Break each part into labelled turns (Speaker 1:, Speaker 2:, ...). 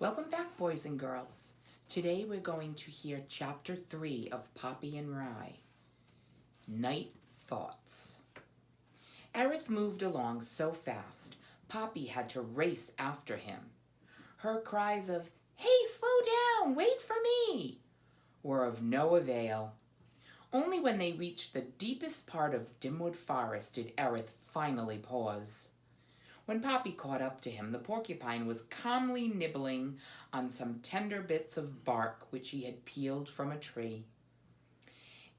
Speaker 1: Welcome back, boys and girls. Today we're going to hear Chapter 3 of Poppy and Rye, Night Thoughts. Aerith moved along so fast, Poppy had to race after him. Her cries of, "Hey, slow down, wait for me," were of no avail. Only when they reached the deepest part of Dimwood Forest did Aerith finally pause. When Poppy caught up to him, the porcupine was calmly nibbling on some tender bits of bark which he had peeled from a tree.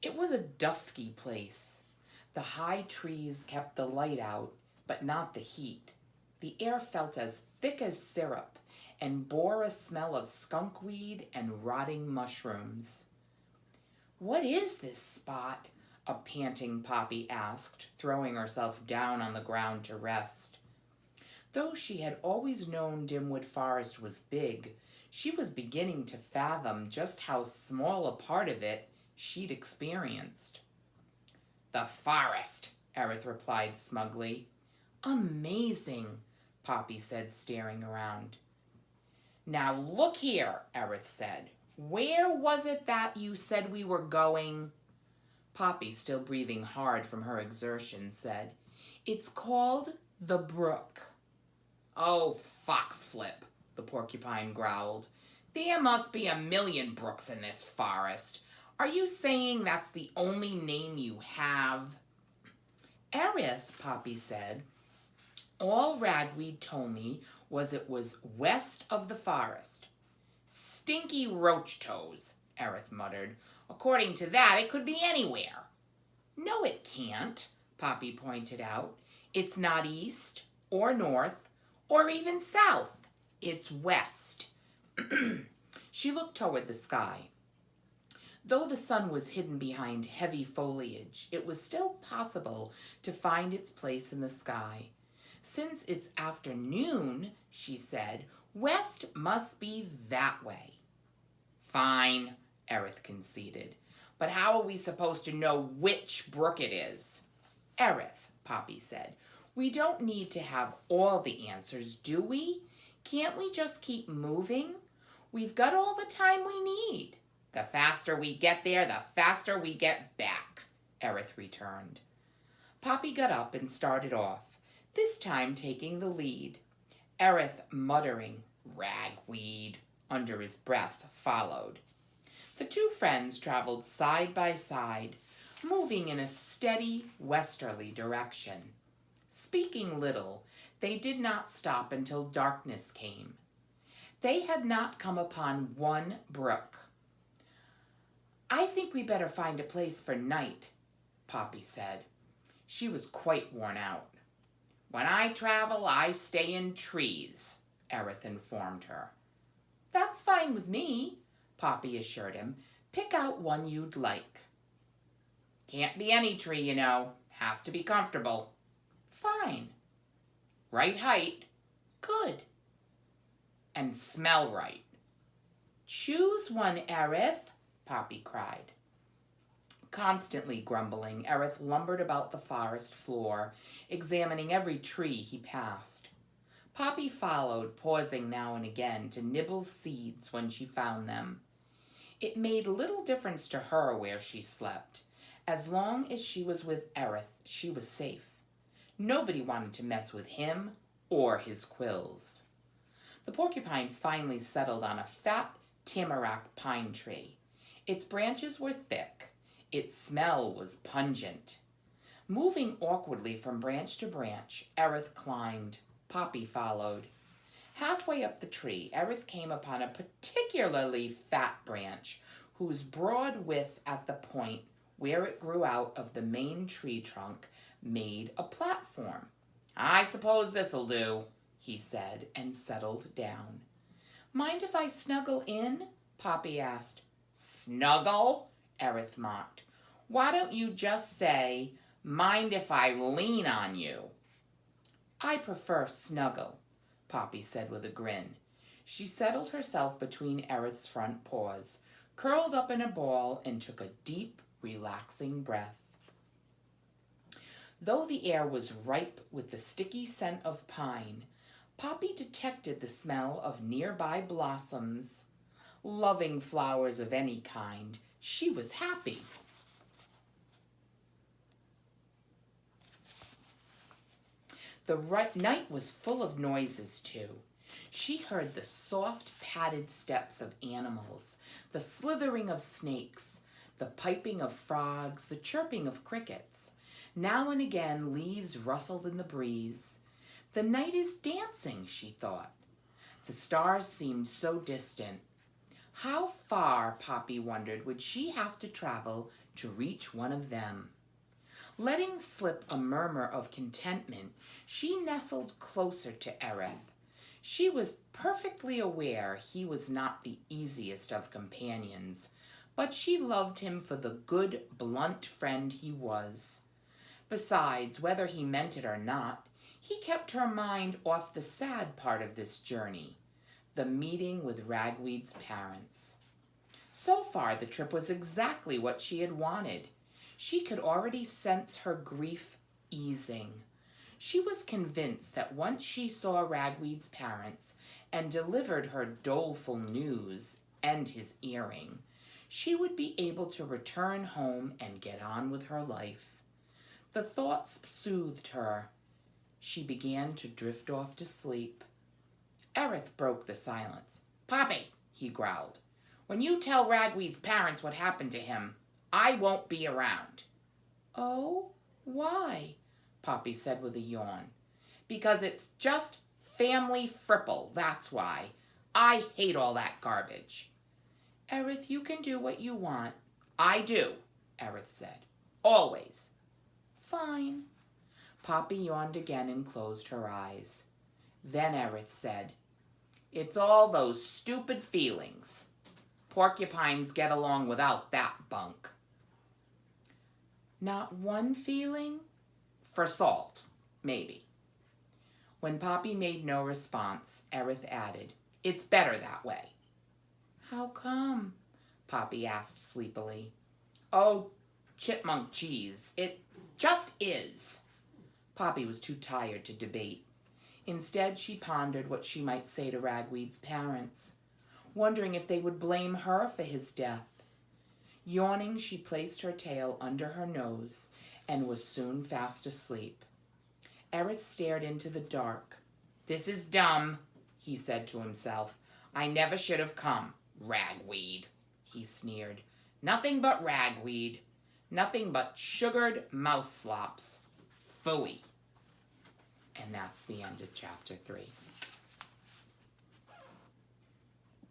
Speaker 1: It was a dusky place. The high trees kept the light out, but not the heat. The air felt as thick as syrup and bore a smell of skunkweed and rotting mushrooms. "What is this spot?" a panting Poppy asked, throwing herself down on the ground to rest. Though she had always known Dimwood Forest was big, she was beginning to fathom just how small a part of it she'd experienced. "The forest," Aerith replied smugly. "Amazing," Poppy said, staring around. "Now look here," Aerith said. "Where was it that you said we were going?" Poppy, still breathing hard from her exertion, said, "It's called the Brook." "Oh, foxflip," the porcupine growled. "There must be a million brooks in this forest. Are you saying that's the only name you have?" "Aerith," Poppy said, "all Ragweed told me was it was west of the forest." "Stinky roach toes," Aerith muttered. "According to that, it could be anywhere." "No, it can't," Poppy pointed out. "It's not east or north or even south. It's west." She looked toward the sky. Though the sun was hidden behind heavy foliage, it was still possible to find its place in the sky. "Since it's afternoon," she said, "west must be that way." "Fine," Aerith conceded. "But how are we supposed to know which brook it is?" "Aerith," Poppy said, "we don't need to have all the answers, do we? Can't we just keep moving? We've got all the time we need." "The faster we get there, the faster we get back," Aerith returned. Poppy got up and started off, this time taking the lead. Aerith, muttering, "Ragweed," under his breath, followed. The two friends traveled side by side, moving in a steady westerly direction. Speaking little, they did not stop until darkness came. They had not come upon one brook. "I think we better find a place for night," Poppy said. She was quite worn out. "When I travel, I stay in trees," Aerith informed her. "That's fine with me," Poppy assured him. "Pick out one you'd like." "Can't be any tree, you know. Has to be comfortable." "Fine." "Right height." "Good." "And smell right." "Choose one, Aerith," Poppy cried. Constantly grumbling, Aerith lumbered about the forest floor, examining every tree he passed. Poppy followed, pausing now and again to nibble seeds when she found them. It made little difference to her where she slept. As long as she was with Aerith, she was safe. Nobody wanted to mess with him or his quills. The porcupine finally settled on a fat tamarack pine tree. Its branches were thick. Its smell was pungent. Moving awkwardly from branch to branch, Aerith climbed. Poppy followed. Halfway up the tree, Aerith came upon a particularly fat branch whose broad width at the point where it grew out of the main tree trunk made a platform. "I suppose this'll do," he said, and settled down. "Mind if I snuggle in?" Poppy asked. "Snuggle?" Aerith mocked. "Why don't you just say, 'Mind if I lean on you'?" "I prefer snuggle," Poppy said with a grin. She settled herself between Aerith's front paws, curled up in a ball, and took a deep, relaxing breath. Though the air was ripe with the sticky scent of pine, Poppy detected the smell of nearby blossoms. Loving flowers of any kind, she was happy. The night was full of noises, too. She heard the soft, padded steps of animals, the slithering of snakes, the piping of frogs, the chirping of crickets. Now and again, leaves rustled in the breeze. The night is dancing, she thought. The stars seemed so distant. How far, Poppy wondered, would she have to travel to reach one of them? Letting slip a murmur of contentment, she nestled closer to Erith. She was perfectly aware he was not the easiest of companions, but she loved him for the good, blunt friend he was. Besides, whether he meant it or not, he kept her mind off the sad part of this journey, the meeting with Ragweed's parents. So far, the trip was exactly what she had wanted. She could already sense her grief easing. She was convinced that once she saw Ragweed's parents and delivered her doleful news and his earring, she would be able to return home and get on with her life. The thoughts soothed her. She began to drift off to sleep. Erith broke the silence. "Poppy," he growled, "when you tell Ragweed's parents what happened to him, I won't be around." "Oh, why?" Poppy said with a yawn. "Because it's just family fripple, that's why. I hate all that garbage." "Erith, you can do what you want." "I do," Erith said. "Always." "Fine." Poppy yawned again and closed her eyes. Then Erith said, "It's all those stupid feelings. Porcupines get along without that bunk." "Not one feeling?" "For salt, maybe." When Poppy made no response, Erith added, "It's better that way." "How come?" Poppy asked sleepily. "Oh, chipmunk cheese. It just is." Poppy was too tired to debate. Instead, she pondered what she might say to Ragweed's parents, wondering if they would blame her for his death. Yawning, she placed her tail under her nose and was soon fast asleep. Erith stared into the dark. "This is dumb," he said to himself. "I never should have come. Ragweed," he sneered. "Nothing but ragweed. Nothing but sugared mouse slops. Phooey." And that's the end of chapter 3.